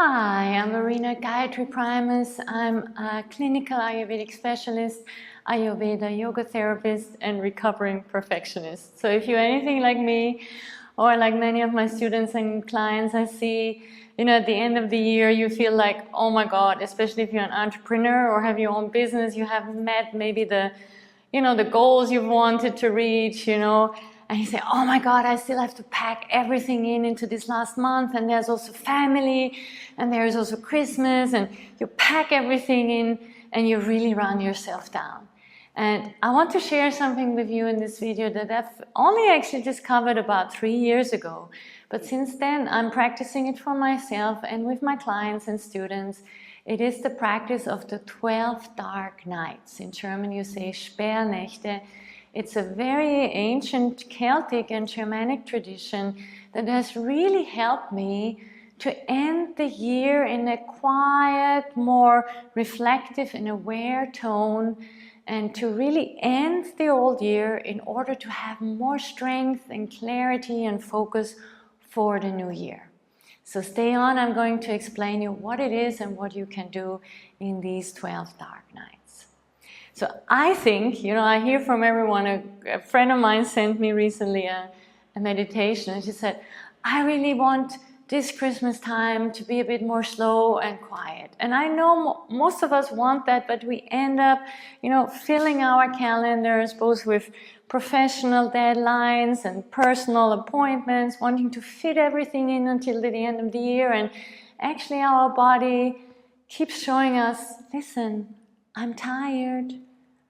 Hi, I'm Marina Gayatri Primus. I'm a clinical Ayurvedic specialist, Ayurveda yoga therapist, and recovering perfectionist. So if you're anything like me, or like many of my students and clients, I see, at the end of the year, you feel like, oh my God, especially if you're an entrepreneur or have your own business, you have met maybe the goals you've wanted to reach, and you say, oh my God, I still have to pack everything into this last month, and there's also family, and there's also Christmas, and you pack everything in, and you really run yourself down. And I want to share something with you in this video that I've only actually discovered about 3 years ago. But since then, I'm practicing it for myself and with my clients and students. It is the practice of the 12 dark nights. In German, you say Sperrnächte. It's a very ancient Celtic and Germanic tradition that has really helped me to end the year in a quiet, more reflective and aware tone, and to really end the old year in order to have more strength and clarity and focus for the new year. So stay on, I'm going to explain you what it is and what you can do in these 12 dark nights. So I think, I hear from everyone, a friend of mine sent me recently a meditation, and she said, I really want this Christmas time to be a bit more slow and quiet. And I know most of us want that, but we end up, filling our calendars both with professional deadlines and personal appointments, wanting to fit everything in until the end of the year. And actually our body keeps showing us, listen, I'm tired.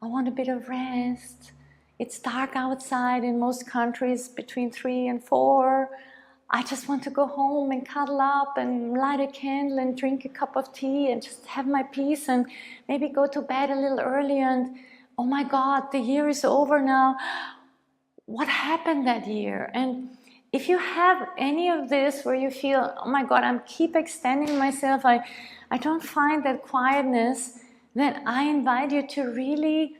I want a bit of rest. It's dark outside in most countries between 3 and 4. I just want to go home and cuddle up and light a candle and drink a cup of tea and just have my peace and maybe go to bed a little earlier. And oh my God, the year is over now. What happened that year? And if you have any of this where you feel, oh my God, I keep extending myself, I don't find that quietness, then I invite you to really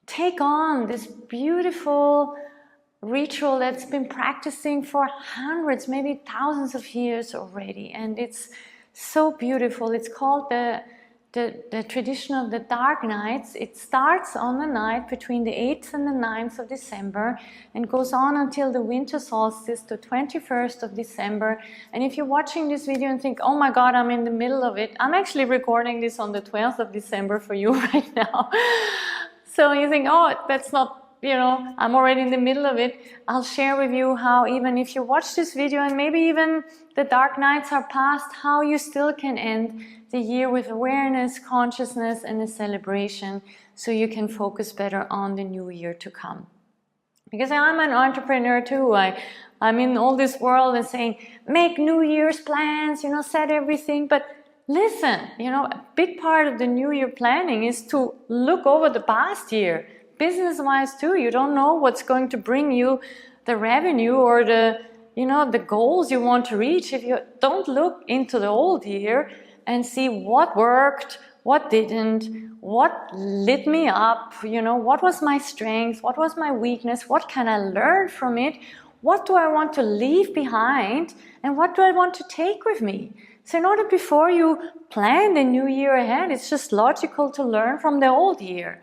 take on this beautiful ritual that's been practicing for hundreds, maybe thousands of years already, and it's so beautiful. It's called the tradition of the dark nights. It starts on the night between the 8th and the 9th of December and goes on until the winter solstice, the 21st of December. And if you're watching this video and think, oh my God, I'm in the middle of it, I'm actually recording this on the 12th of December for you right now. So you think, oh, that's not, I'm already in the middle of it. I'll share with you how, even if you watch this video and maybe even the dark nights are past, how you still can end the year with awareness, consciousness, and a celebration, so you can focus better on the new year to come. Because I'm an entrepreneur too. I'm in all this world and saying, make New Year's plans, set everything. But listen, a big part of the New Year planning is to look over the past year. Business-wise too, you don't know what's going to bring you the revenue or the goals you want to reach if you don't look into the old year and see what worked, what didn't, what lit me up, what was my strength, what was my weakness, what can I learn from it, what do I want to leave behind, and what do I want to take with me. So in order, before you plan the new year ahead, it's just logical to learn from the old year.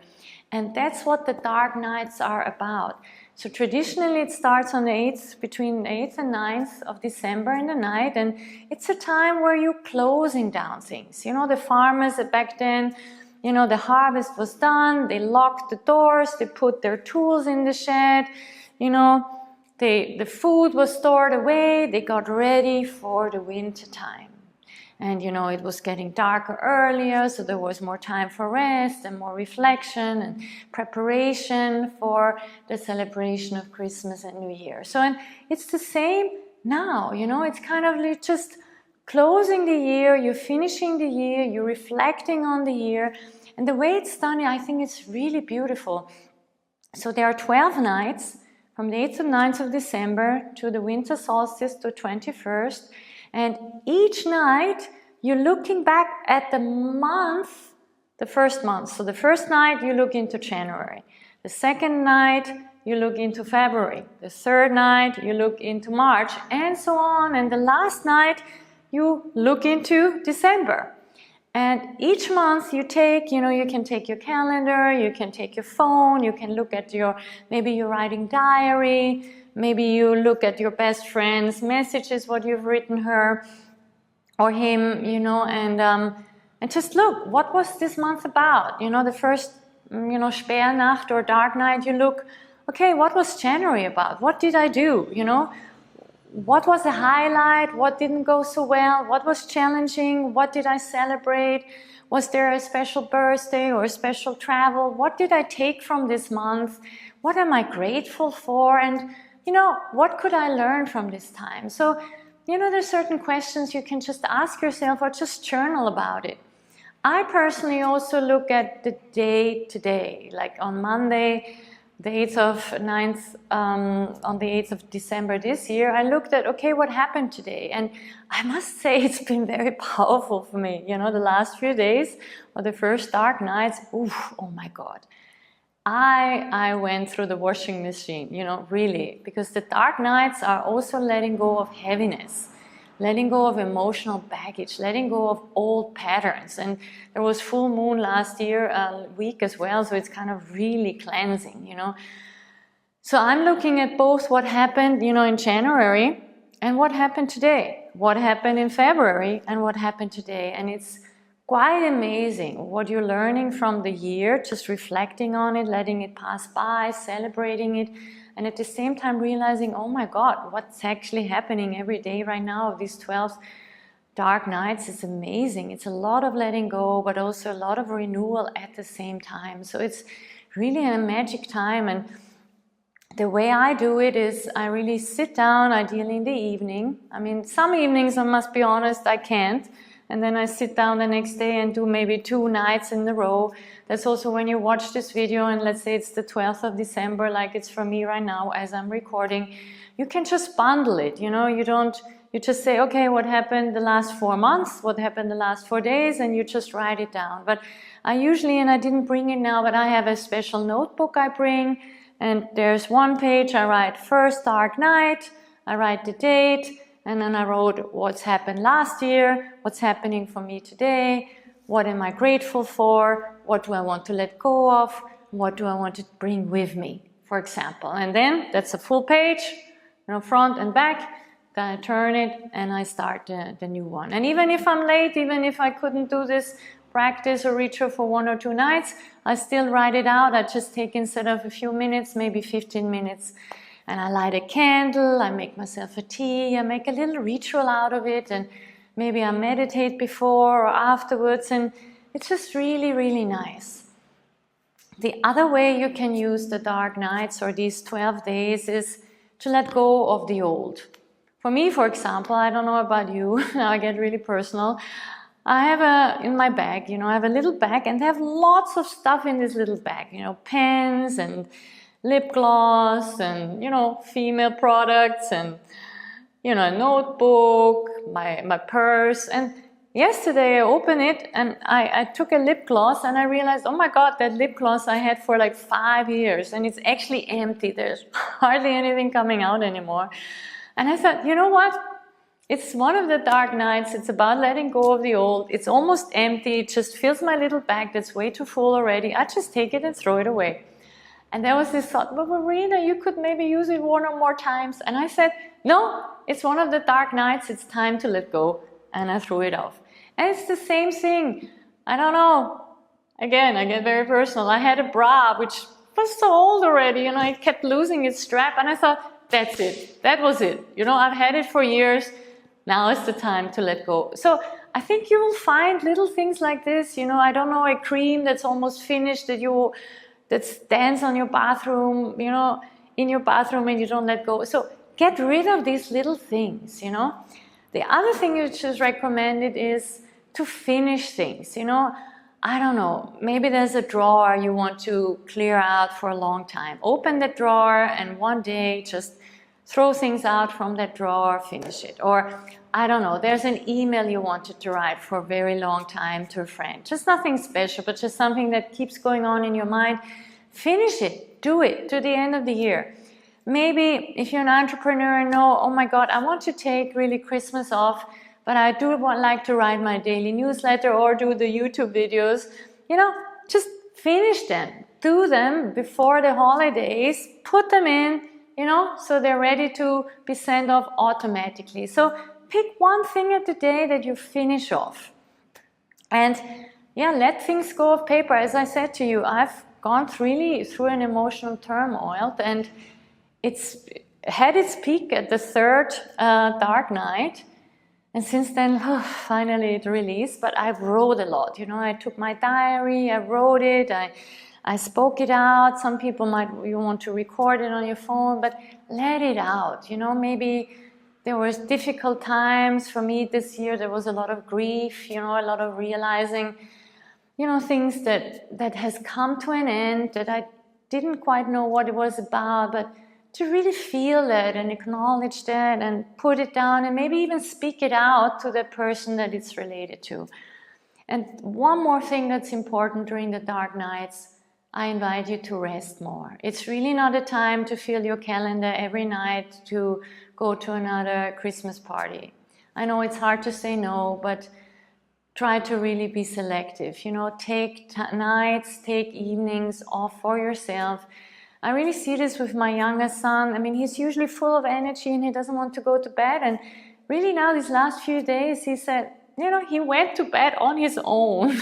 And that's what the dark nights are about. So traditionally it starts on the 8th, between the 8th and 9th of December in the night, and it's a time where you're closing down things. The farmers back then, the harvest was done, they locked the doors, they put their tools in the shed, the food was stored away, they got ready for the winter time. And it was getting darker earlier, so there was more time for rest and more reflection and preparation for the celebration of Christmas and New Year. So, and it's the same now, it's kind of just closing the year, you're finishing the year, you're reflecting on the year. And the way it's done, I think it's really beautiful. So there are 12 nights from the 8th and 9th of December to the winter solstice to 21st. And each night, you're looking back at the month, the first month. So the first night, you look into January. The second night, you look into February. The third night, you look into March, and so on. And the last night, you look into December. And each month you take, you can take your calendar, you can take your phone, you can look at maybe you're writing diary, maybe you look at your best friend's messages, what you've written her or him, and just look, what was this month about? The first, Sperrnächte or dark night, you look, okay, what was January about? What did I do? What was the highlight? What didn't go so well? What was challenging? What did I celebrate? Was there a special birthday or a special travel? What did I take from this month? What am I grateful for? And, what could I learn from this time? So, there's certain questions you can just ask yourself or just journal about it. I personally also look at the day to day, like on Monday, the 8th of December this year, I looked at, okay, what happened today? And I must say it's been very powerful for me. The last few days or the first dark nights, oof, oh my God. I went through the washing machine, really, because the dark nights are also letting go of heaviness, letting go of emotional baggage, letting go of old patterns. And there was full moon last week as well, so it's kind of really cleansing, So I'm looking at both what happened, in January and what happened today, what happened in February and what happened today. And it's quite amazing what you're learning from the year, just reflecting on it, letting it pass by, celebrating it, and at the same time realizing, oh my God, what's actually happening every day right now, these 12 dark nights is amazing. It's a lot of letting go, but also a lot of renewal at the same time. So it's really a magic time. And the way I do it is I really sit down, ideally in the evening. I mean, some evenings, I must be honest, I can't. And then I sit down the next day and do maybe 2 nights in a row. That's also when you watch this video and let's say it's the 12th of December, like it's for me right now as I'm recording, you can just bundle it, you just say, okay, what happened the last 4 months, what happened the last 4 days, and you just write it down. But I usually, and I didn't bring it now, but I have a special notebook I bring, and there's one page I write first dark night, I write the date, and then I wrote what's happened last year, what's happening for me today, what am I grateful for, what do I want to let go of, what do I want to bring with me, for example. And then that's a full page, front and back, then I turn it and I start the new one. And even if I'm late, even if I couldn't do this practice or ritual for 1 or 2 nights, I still write it out. I just take, instead of a few minutes, maybe 15 minutes, and I light a candle, I make myself a tea, I make a little ritual out of it, and maybe I meditate before or afterwards, and it's just really, really nice. The other way you can use the dark nights or these 12 days is to let go of the old. For me, for example, I don't know about you, now I get really personal, I have in my bag, I have a little bag and I have lots of stuff in this little bag, pens and lip gloss and, female products and, a notebook, my purse. And yesterday I opened it and I took a lip gloss and I realized, oh my God, that lip gloss I had for like 5 years and it's actually empty. There's hardly anything coming out anymore. And I thought, you know what? It's one of the dark nights. It's about letting go of the old. It's almost empty. It just fills my little bag that's way too full already. I just take it and throw it away. And there was this thought, but Marina, you could maybe use it 1 or more times. And I said, no, it's one of the dark nights. It's time to let go. And I threw it off. And it's the same thing. I don't know. Again, I get very personal. I had a bra which was so old already, it kept losing its strap. And I thought, that's it. That was it. I've had it for years. Now is the time to let go. So I think you will find little things like this. I don't know, a cream that's almost finished that stands on your bathroom, in your bathroom and you don't let go. So get rid of these little things, The other thing which is recommended is to finish things, I don't know, maybe there's a drawer you want to clear out for a long time. Open the drawer and one day just throw things out from that drawer, finish it. Or, I don't know, there's an email you wanted to write for a very long time to a friend. Just nothing special, but just something that keeps going on in your mind. Finish it, do it to the end of the year. Maybe if you're an entrepreneur and know, oh my God, I want to take really Christmas off but I do like to write my daily newsletter or do the YouTube videos. You know, just finish them, do them before the holidays, put them in, you know, so they're ready to be sent off automatically. So pick one thing at the day that you finish off. And yeah, let things go of paper. As I said to you, I've gone really through an emotional turmoil, and it's had its peak at the third dark night. And since then, finally it released, but I wrote a lot. You know, I took my diary, I wrote it, I spoke it out. Some people you want to record it on your phone, but let it out. You know, maybe there was difficult times for me this year. There was a lot of grief, you know, a lot of realizing, you know, things that has come to an end that I didn't quite know what it was about, but to really feel it and acknowledge that and put it down and maybe even speak it out to the person that it's related to. And one more thing that's important during the dark nights, I invite you to rest more. It's really not a time to fill your calendar every night to go to another Christmas party. I know it's hard to say no, but try to really be selective. You know, take nights, take evenings off for yourself. I really see this with my youngest son. I mean, he's usually full of energy and he doesn't want to go to bed. And really now, these last few days, he said, you know, he went to bed on his own.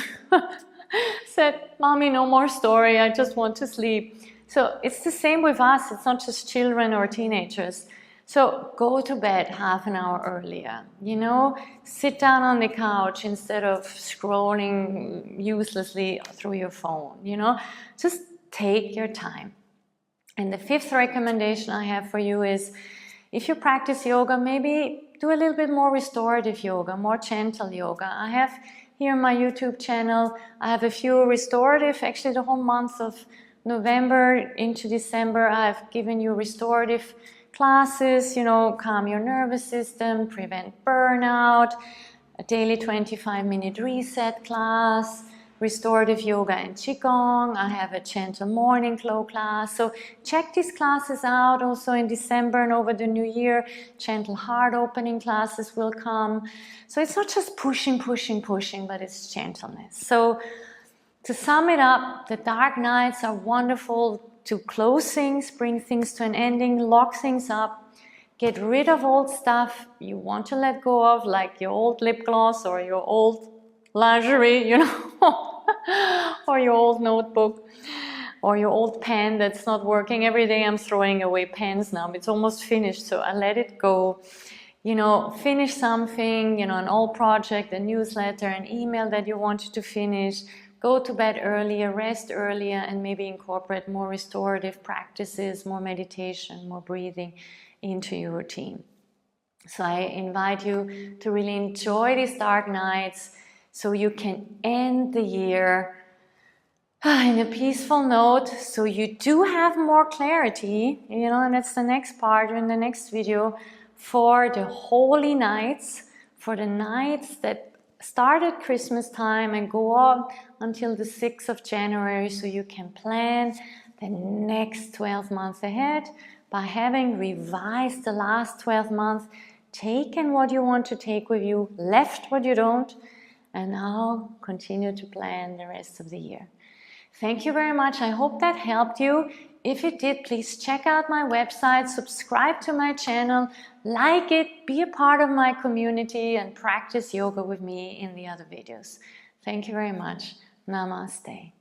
Said, Mommy, no more story. I just want to sleep. So it's the same with us. It's not just children or teenagers. So go to bed half an hour earlier. You know, sit down on the couch instead of scrolling uselessly through your phone. You know, just take your time. And the fifth recommendation I have for you is, if you practice yoga, maybe do a little bit more restorative yoga, more gentle yoga. I have here on my YouTube channel, I have a few restorative, actually the whole month of November into December, I've given you restorative classes, you know, calm your nervous system, prevent burnout, a daily 25-minute reset class, restorative yoga and qigong. I have a gentle morning glow class. So check these classes out. Also in December and over the new year, gentle heart opening classes will come. So it's not just pushing, but it's gentleness. So to sum it up, the dark nights are wonderful to close things, bring things to an ending, lock things up, get rid of old stuff you want to let go of, like your old lip gloss or your old lingerie, you know, or your old notebook, or your old pen that's not working. Every day I'm throwing away pens now. It's almost finished, so I let it go. You know, finish something, you know, an old project, a newsletter, an email that you wanted to finish. Go to bed earlier, rest earlier, and maybe incorporate more restorative practices, more meditation, more breathing into your routine. So I invite you to really enjoy these dark nights so you can end the year in a peaceful note, so you do have more clarity, you know, and that's the next part in the next video, for the holy nights, for the nights that start at Christmas time and go on until the 6th of January, so you can plan the next 12 months ahead by having revised the last 12 months, taken what you want to take with you, left what you don't, and now continue to plan the rest of the year. Thank you very much. I hope that helped you. If it did, please check out my website, subscribe to my channel, like it, be a part of my community, and practice yoga with me in the other videos. Thank you very much. Namaste.